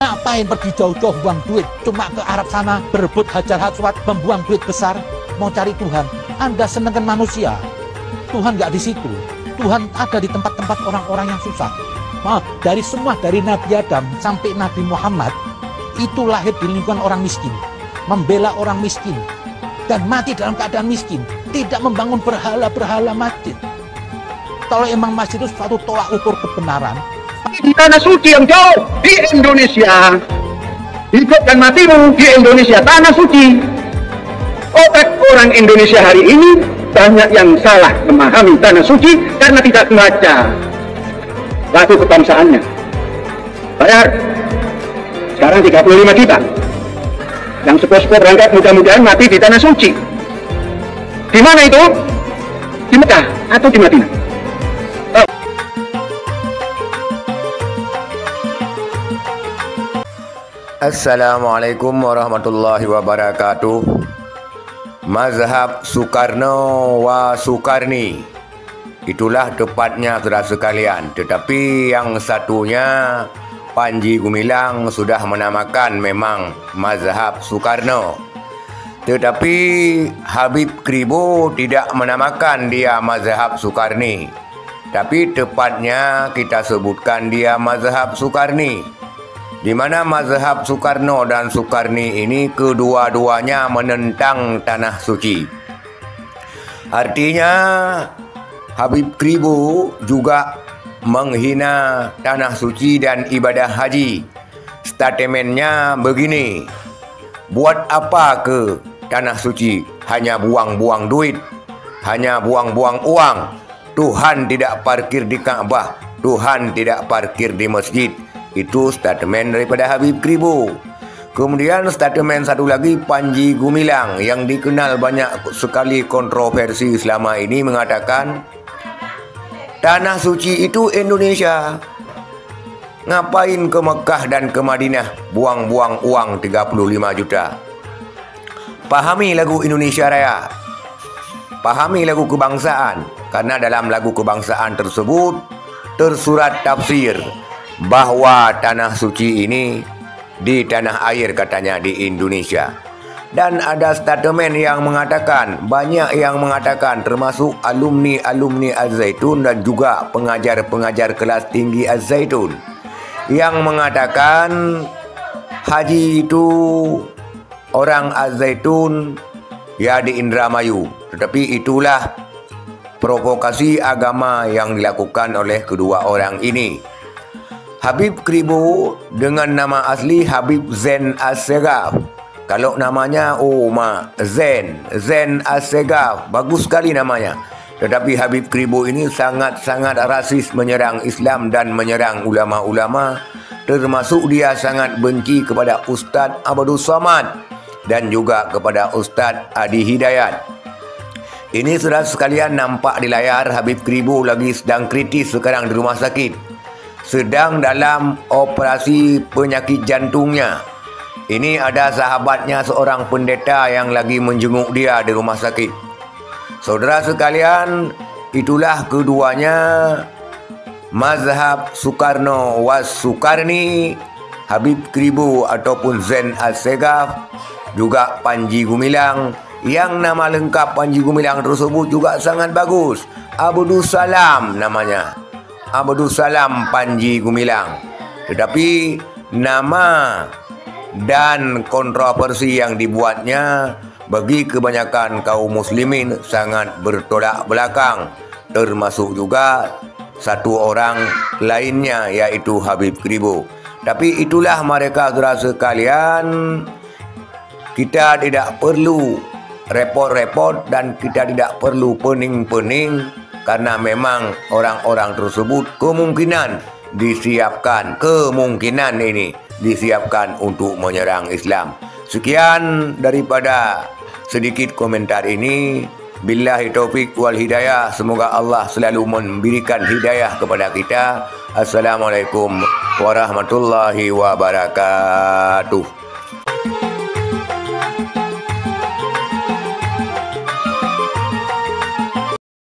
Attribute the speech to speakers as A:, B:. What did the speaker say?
A: Ngapain pergi jauh-jauh buang duit cuma ke Arab sana berebut Hajar Aswad, membuang duit besar mau cari Tuhan? Anda senengkan manusia, Tuhan nggak di situ. Tuhan ada di tempat-tempat orang-orang yang susah. Maaf, dari semua, dari Nabi Adam sampai Nabi Muhammad itu lahir di lingkungan orang miskin, membela orang miskin dan mati dalam keadaan miskin, tidak membangun berhala-berhala masjid. Kalau emang masjid itu suatu tolak ukur kebenaran,
B: di tanah suci yang jauh di Indonesia, hidup dan matimu di Indonesia, tanah suci. Otak orang Indonesia hari ini banyak yang salah memahami tanah suci karena tidak membaca lagu kebangsaannya. Bayar sekarang 35 juta yang sepuh-sepuh berangkat mudah-mudahan mati di tanah suci. Di mana itu? Di Mekah atau di Madinah?
C: Assalamualaikum warahmatullahi wabarakatuh. Mazhab Soekarno wa Soekarni, itulah tepatnya saudara sekalian. Tetapi yang satunya Panji Gumilang sudah menamakan memang mazhab Soekarno. Tetapi Habib Kribo tidak menamakan dia mazhab Soekarni. Tapi tepatnya kita sebutkan dia mazhab Soekarni, di mana mazhab Soekarno dan Soekarni ini kedua-duanya menentang tanah suci. Artinya Habib Kribo juga menghina tanah suci dan ibadah haji. Statementnya begini: buat apa ke tanah suci? Hanya buang-buang duit, hanya buang-buang uang. Tuhan tidak parkir di Ka'bah, Tuhan tidak parkir di masjid. Itu statement daripada Habib Kribo. Kemudian statement satu lagi Panji Gumilang yang dikenal banyak sekali kontroversi selama ini mengatakan tanah suci itu Indonesia. Ngapain ke Mekah dan ke Madinah buang-buang uang 35 juta? Pahami lagu Indonesia Raya, pahami lagu kebangsaan, karena dalam lagu kebangsaan tersebut tersurat tafsir bahwa tanah suci ini di tanah air, katanya di Indonesia. Dan ada statement yang mengatakan, banyak yang mengatakan termasuk alumni Az-Zaitun dan juga pengajar-pengajar kelas tinggi Az-Zaitun yang mengatakan haji itu orang Az-Zaitun ya di Indramayu. Tetapi itulah provokasi agama yang dilakukan oleh kedua orang ini. Habib Kribo dengan nama asli Habib Zain Assegaf. Kalau namanya Zain Assegaf, bagus sekali namanya. Tetapi Habib Kribo ini sangat-sangat rasis, menyerang Islam dan menyerang ulama-ulama. Termasuk dia sangat benci kepada Ustadz Abdul Somad dan juga kepada Ustadz Adi Hidayat. Ini saudara sekalian nampak di layar, Habib Kribo lagi sedang kritis sekarang di rumah sakit, sedang dalam operasi penyakit jantungnya. Ini ada sahabatnya seorang pendeta yang lagi menjenguk dia di rumah sakit. Saudara sekalian, itulah keduanya mazhab Soekarno was Soekarni, Habib Kribo ataupun Zain Assegaf, juga Panji Gumilang yang nama lengkap Panji Gumilang tersebut juga sangat bagus, Abdul Salam namanya, Abdul Salam Panji Gumilang. Tetapi nama dan kontroversi yang dibuatnya bagi kebanyakan kaum muslimin sangat bertolak belakang, termasuk juga satu orang lainnya yaitu Habib Kribo. Tapi itulah mereka saudara sekalian, kita tidak perlu repot-repot dan kita tidak perlu pening-pening, karena memang orang-orang tersebut kemungkinan disiapkan untuk menyerang Islam. Sekian daripada sedikit komentar ini. Billahi taufik wal hidayah. Semoga Allah selalu memberikan hidayah kepada kita. Assalamualaikum warahmatullahi wabarakatuh.